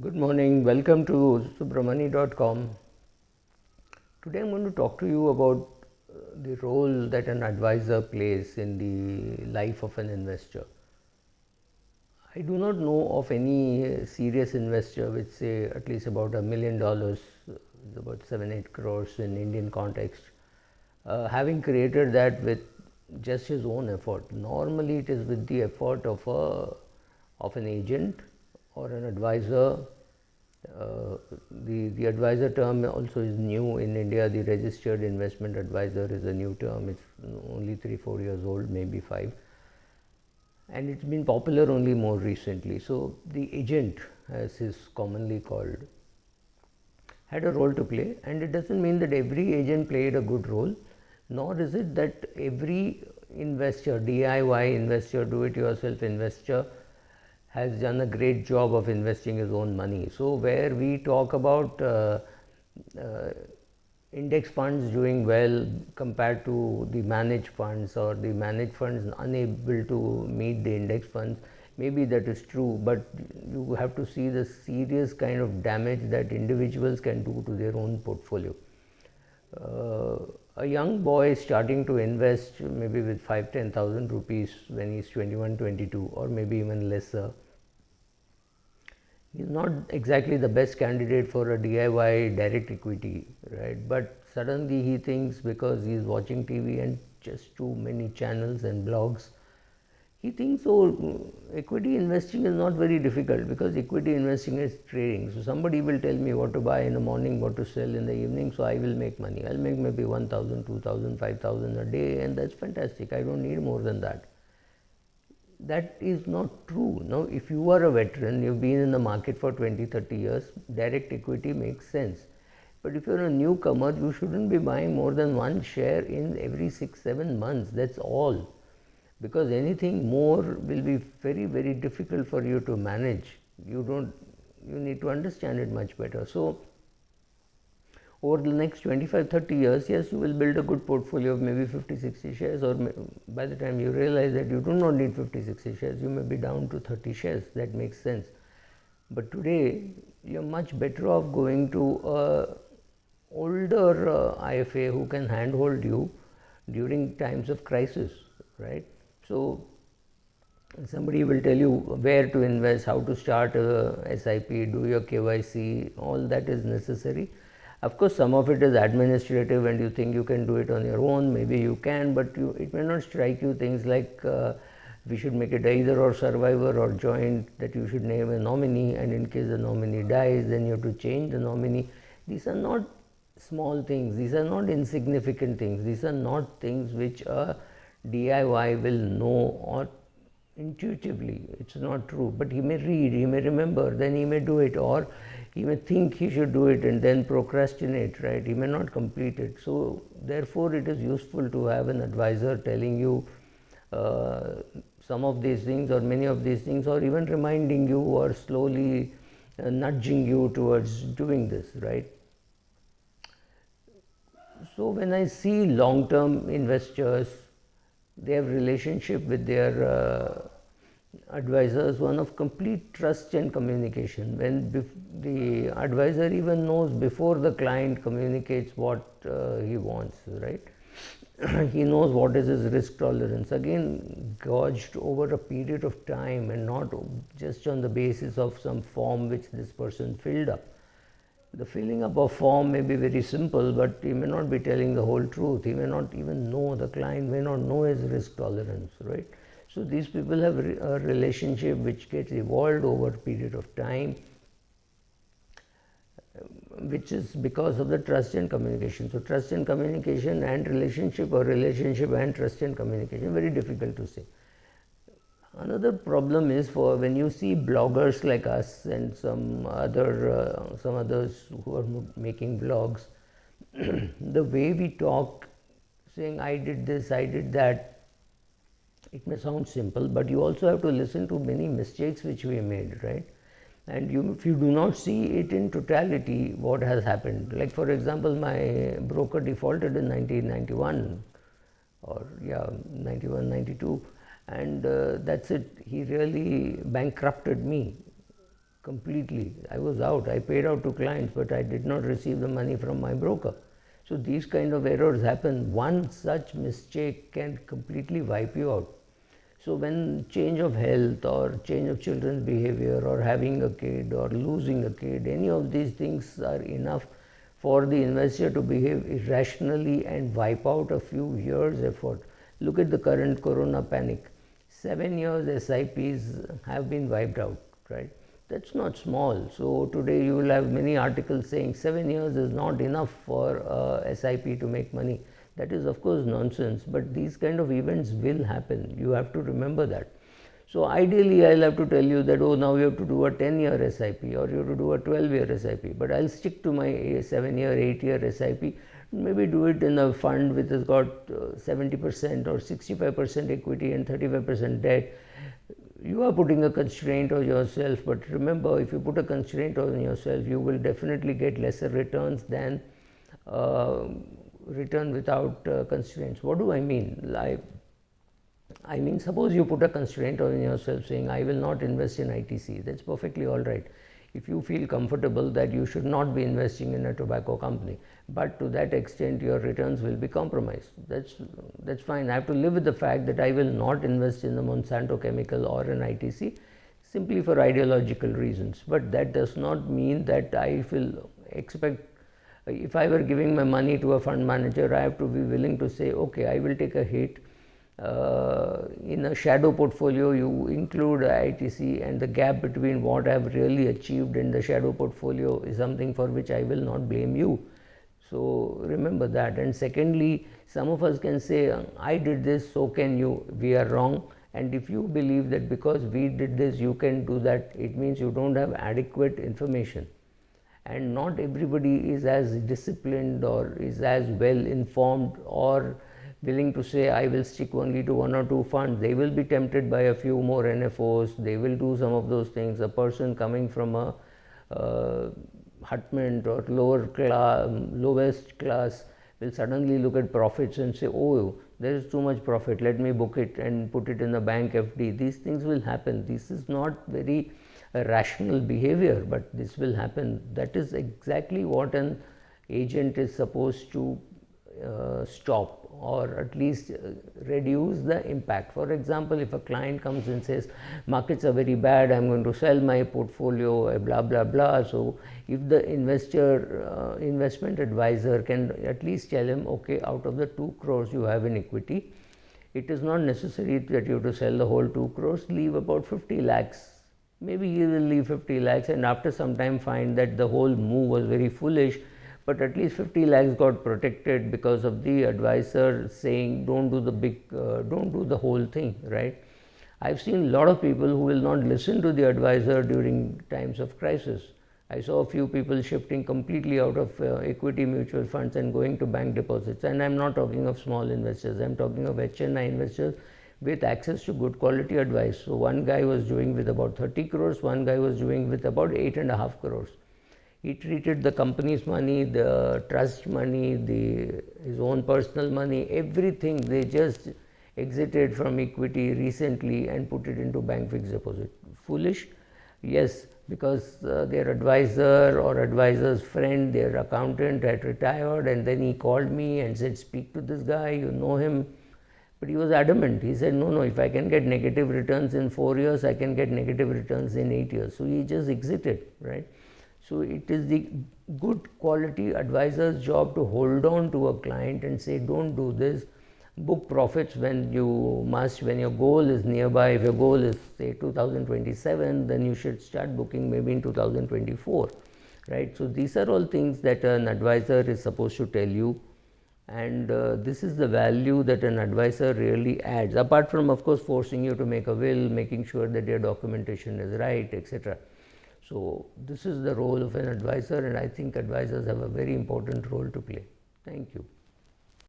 Good morning, welcome to subramani.com. Today I'm going to talk to you about the role that an advisor plays in the life of an investor. I do not know of any serious investor which say at least about $1 million, about 7-8 crores in Indian context, having created that with just his own effort. Normally it is with the effort of an agent or an advisor. The advisor term also is new in India. The registered investment advisor is a new term. It's only 3-4 years old, maybe 5, and it's been popular only more recently. So the agent, as is commonly called, had a role to play, and it doesn't mean that every agent played a good role, nor is it that every investor, DIY investor, do it yourself investor, has done a great job of investing his own money. So where we talk about uh, index funds doing well compared to the managed funds, or the managed funds unable to meet the index funds, maybe that is true, but you have to see the serious kind of damage that individuals can do to their own portfolio. A young boy starting to invest maybe with 5-10,000 rupees when he's 21, 22, or maybe even lesser, he's not exactly the best candidate for a DIY direct equity, right? But suddenly he thinks, because he's watching TV and just too many channels and blogs, he thinks, oh, equity investing is not very difficult, because equity investing is trading. So somebody will tell me what to buy in the morning, what to sell in the evening, so I will make money. I'll make maybe 1,000, 2,000, 5,000 a day, and that's fantastic. I don't need more than that. That is not true. Now, if you are a veteran, you've been in the market for 20-30 years, direct equity makes sense. But if you're a newcomer, you shouldn't be buying more than one share in every 6-7 months. That's all. Because anything more will be very, very difficult for you to manage. You need to understand it much better. So over the next 25-30 years, yes, you will build a good portfolio of maybe 50-60 shares, or by the time you realize that you do not need 50-60 shares, you may be down to 30 shares. That makes sense. But today, you're much better off going to a older IFA who can handhold you during times of crisis, right? So somebody will tell you where to invest, how to start a SIP, do your KYC, all that is necessary. Of course, some of it is administrative and you think you can do it on your own. Maybe you can, but it may not strike you things like we should make it either or survivor or joint, that you should name a nominee, and in case the nominee dies, then you have to change the nominee. These are not small things. These are not insignificant things. These are not things which a DIY will know or intuitively. It's not true, but he may read, he may remember, then he may do it, or he may think he should do it and then procrastinate, right? He may not complete it. So therefore it is useful to have an advisor telling you some of these things, or many of these things, or even reminding you, or slowly nudging you towards doing this, right? So when I see long-term investors, they have relationship with their advisors, one of complete trust and communication. When the advisor even knows before the client communicates what he wants, right? He knows what is his risk tolerance, again gauged over a period of time, and not just on the basis of some form which this person filled up. The filling up of form may be very simple, but he may not be telling the whole truth. He may not even know, the client may not know his risk tolerance, right? So these people have a relationship which gets evolved over a period of time, which is because of the trust and communication. So trust and communication and relationship, or relationship and trust and communication, very difficult to say. Another problem is, for when you see bloggers like us and some others who are making blogs, the way we talk, saying I did this, I did that, it may sound simple, but you also have to listen to many mistakes which we made, right? And if you do not see it in totality, what has happened. Like for example, my broker defaulted in 1991, or 91, 92, and that's it. He really bankrupted me. completely. I was out. I paid out to clients, but I did not receive the money from my broker. So these kind of errors happen. One such mistake can completely wipe you out. So when change of health or change of children's behavior or having a kid or losing a kid, any of these things are enough for the investor to behave irrationally and wipe out a few years' effort. Look at the current corona panic. 7 years SIPs have been wiped out, right? That's not small. So today you will have many articles saying 7 years is not enough for SIP to make money. That is of course nonsense, but these kind of events will happen. You have to remember that. So ideally I'll have to tell you that, oh, now you have to do a 10-year SIP or you have to do a 12-year SIP, but I'll stick to my 7-year, 8-year SIP. Maybe do it in a fund which has got 70% or 65% equity and 35% debt. You are putting a constraint on yourself, but remember, if you put a constraint on yourself, you will definitely get lesser returns than return without constraints. What do I mean? I mean, suppose you put a constraint on yourself saying, I will not invest in ITC. That's perfectly all right. If you feel comfortable that you should not be investing in a tobacco company, but to that extent your returns will be compromised. That's fine. I have to live with the fact that I will not invest in the Monsanto chemical or an ITC simply for ideological reasons. But that does not mean that I will expect, if I were giving my money to a fund manager, I have to be willing to say, okay, I will take a hit. In a shadow portfolio, you include ITC, and the gap between what I have really achieved and the shadow portfolio is something for which I will not blame you. So remember that. And secondly, some of us can say, I did this, so can you. We are wrong. And if you believe that because we did this, you can do that, it means you don't have adequate information. And not everybody is as disciplined or is as well informed or willing to say, I will stick only to 1 or 2 funds. They will be tempted by a few more NFOs. They will do some of those things. A person coming from a Hutment or lowest class will suddenly look at profits and say, oh, there is too much profit, let me book it and put it in a bank FD. These things will happen. This is not very rational behavior, but this will happen. That is exactly what an agent is supposed to stop, or at least reduce the impact. For example, if a client comes and says, markets are very bad, I am going to sell my portfolio, blah blah blah. So if the investment advisor can at least tell him, okay, out of the 2 crores you have in equity, it is not necessary that you have to sell the whole 2 crores, leave about 50 lakhs. Maybe you will leave 50 lakhs and after some time find that the whole move was very foolish, but at least 50 lakhs got protected because of the advisor saying, don't do the whole thing, right? I've seen a lot of people who will not listen to the advisor during times of crisis. I saw a few people shifting completely out of equity mutual funds and going to bank deposits. And I'm not talking of small investors, I'm talking of HNI investors with access to good quality advice. So one guy was doing with about 30 crores, one guy was doing with about 8.5 crores. He treated the company's money, the trust money, his own personal money, everything. They just exited from equity recently and put it into bank fixed deposit. Foolish? Yes, because their advisor or advisor's friend, their accountant had retired, and then he called me and said, speak to this guy, you know him. But he was adamant. He said, no, if I can get negative returns in 4 years, I can get negative returns in 8 years. So he just exited, right? So it is the good quality advisor's job to hold on to a client and say, don't do this. Book profits when you must, when your goal is nearby. If your goal is say 2027, then you should start booking maybe in 2024, right? So these are all things that an advisor is supposed to tell you, and this is the value that an advisor really adds, apart from of course forcing you to make a will, making sure that your documentation is right, etc. So this is the role of an advisor, and I think advisors have a very important role to play. Thank you.